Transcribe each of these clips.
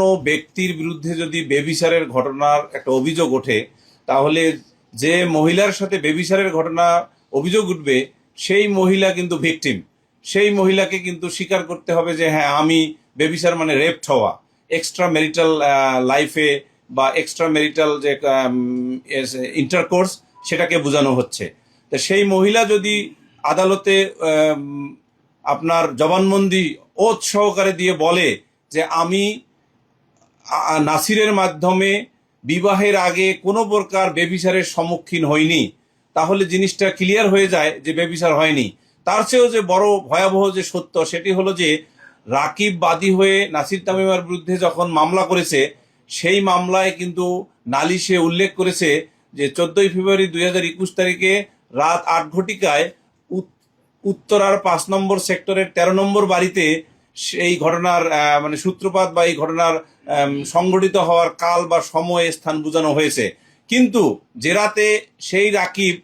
কোনো ব্যক্তির বিরুদ্ধে যদি বেবিচারের ঘটনার একটা অভিযোগ ওঠে, তাহলে যে মহিলার সাথে বেবিচারের ঘটনা অভিযোগ উঠবে সেই মহিলা কিন্তু ভিকটিম। সেই মহিলাকে কিন্তু স্বীকার করতে হবে যে হ্যাঁ, আমি বেবিচার মানে রেপড হওয়া, এক্সট্রা ম্যারিটাল লাইফে বা এক্সট্রা ম্যারিটাল যে ইন্টারকোর্স, সেটাকে বোঝানো হচ্ছে। তো সেই মহিলা যদি আদালতে আপনার জবানবন্দি ওথ সহকারে দিয়ে বলে যে আমি নাসিরের মাধ্যমে বিবাহের আগে কোনো প্রকার বেবিচারের সম্মুখীন হইনি, তাহলে জিনিসটা ক্লিয়ার হয়ে যায় যে বেবিচার হয়নি। তার চেয়েও যে বড় ভয়াবহ যে সত্য, সেটি হলো যে রাকিব বাদী হয়ে নাসির তামিমার বিরুদ্ধে যখন মামলা করেছে, সেই মামলায় কিন্তু নালিশে উল্লেখ করেছে যে 14 ফেব্রুয়ারি 2021 তারিখে রাত 8 ঘটিকায় উত্তরার 5 নম্বর সেক্টরের 13 নম্বর বাড়িতে এই ঘটনার মানে সূত্রপাত বা এই ঘটনার সংঘটিত হওয়ার কাল বা সময় স্থান বোঝানো হয়েছে। কিন্তু জেরাতে সেই রাকিব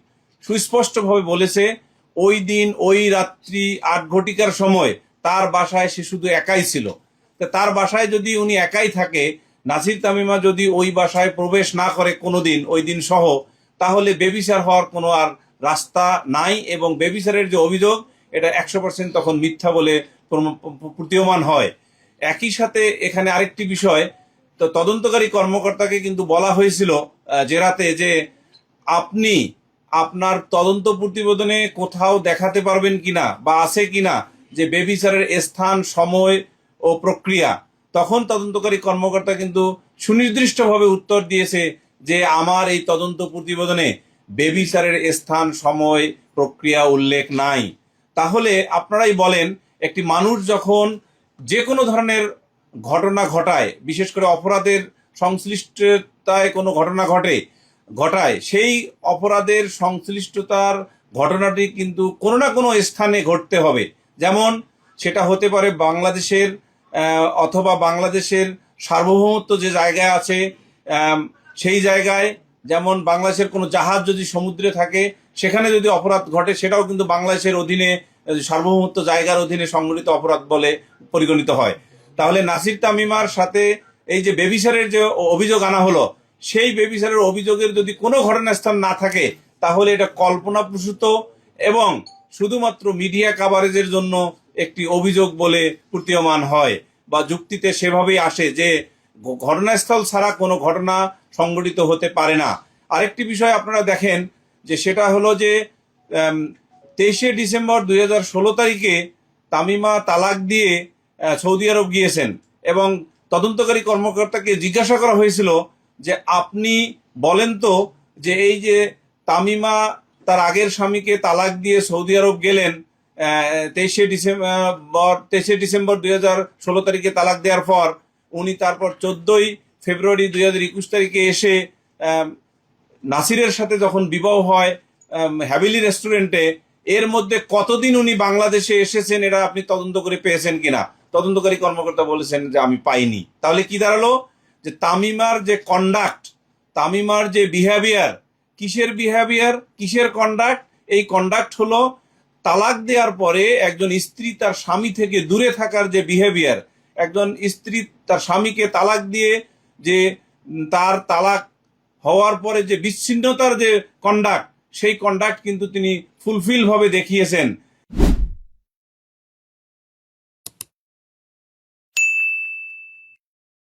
সুস্পষ্টভাবে বলেছে ওই দিন ওই রাত্রি 8 ঘটিকার সময় তার বাসায় সে শুধু একাই ছিল। তার বাসায় যদি উনি একাই থাকে, নাসির তামিমা যদি ওই বাসায় প্রবেশ না করে কোনোদিন ওই দিন সহ, তাহলে বেবিচার হওয়ার কোনো আর রাস্তা নাই, এবং বেবিচারের যে অভিযোগ এটা 100% তখন মিথ্যা বলে প্রতীয়মান হয়। একই সাথে এখানে আরেকটি বিষয়, তো তদন্তকারী কর্মকর্তাকে কিন্তু বলা হয়েছিল জেরাতে যে আপনি আপনার তদন্ত প্রতিবেদনে কোথাও দেখাতে পারবেন কিনা বা আছে কিনা যে বেবিচারের স্থান, সময় ও প্রক্রিয়া। তখন তদন্তকারী কর্মকর্তা কিন্তু সুনির্দিষ্টভাবে উত্তর দিয়েছে যে আমার এই তদন্ত প্রতিবেদনে বেবিচারের স্থান, সময়, প্রক্রিয়া উল্লেখ নাই। তাহলে আপনারাই বলেন, একটি মানুষ যখন যে কোনো ধরনের ঘটনা ঘটায়, বিশেষ করে অপরাধের সংশ্লিষ্টতায় কোনো ঘটনা ঘটায়, সেই অপরাধের সংশ্লিষ্টতার ঘটনাটি কিন্তু কোনো না কোনো স্থানে ঘটতে হবে। যেমন সেটা হতে পারে বাংলাদেশের অথবা বাংলাদেশের সার্বভৌমত্ব যে জায়গায় আছে সেই জায়গায়, যেমন বাংলাদেশের কোনো জাহাজ যদি সমুদ্রে থাকে, সেখানে যদি অপরাধ ঘটে, সেটাও কিন্তু বাংলাদেশের অধীনে সার্বভৌমত্ব জায়গার অধীনে সংগঠিত অপরাধ বলে পরিগণিত হয়। তাহলে নাসির তামিমার সাথে এই যে বেবিচারের যে অভিযোগ আনা হলো, সেই বেবিচারের অভিযোগের যদি কোনো ঘটনাস্থান না থাকে, তাহলে এটা কল্পনাপ্রসূত এবং শুধুমাত্র মিডিয়া কাভারেজের জন্য একটি অভিযোগ বলে প্রতীয়মান হয়, বা যুক্তিতে সেভাবেই আসে যে ঘটনাস্থল ছাড়া কোনো ঘটনা সংঘটিত হতে পারে না। আরেকটি বিষয় আপনারা দেখেন যে সেটা হলো যে 23শে ডিসেম্বর 2016 তারিখে তামিমা তালাক দিয়ে সৌদি আরব গিয়েছেন, এবং তদন্তকারী কর্মকর্তাকে জিজ্ঞাসা করা হয়েছিল যে আপনি বলেন তো যে এই যে তামিমা তার আগের স্বামীকে তালাক দিয়ে সৌদি আরব গেলেন 23শে ডিসেম্বর 2016 তারিখে তালাক দেওয়ার পর, উনি তারপর 14 ফেব্রুয়ারি 2021 তারিখে এসে নাসিরের সাথে যখন বিবাহ হয় হ্যাভিলি রেস্টুরেন্টে, এর মধ্যে কতদিন উনি বাংলাদেশে এসেছেন এটা আপনি তদন্ত করে পেয়েছেন কিনা? তদন্তকারী কর্মকর্তা বলেছেন যে আমি পাইনি। তাহলে কি দাঁড়ালো? যে তামিমার যে কন্ডাক্ট, তামিমার যে বিহেভিয়ার, কিসের বিহেভিয়ার, কিসের কন্ডাক্ট? এই কন্ডাক্ট হলো তালাক দেওয়ার পরে একজন স্ত্রী তার স্বামী থেকে দূরে থাকার যে বিহেভিয়ার, একজন স্ত্রী তার স্বামীকে তালাক দিয়ে যে তার তালাক হওয়ার পরে যে বিচ্ছিন্নতার যে কন্ডাক্ট, সেই কন্ডাক্ট কিন্তু তিনি ফুলফিল ভাবে দেখিয়েছেন।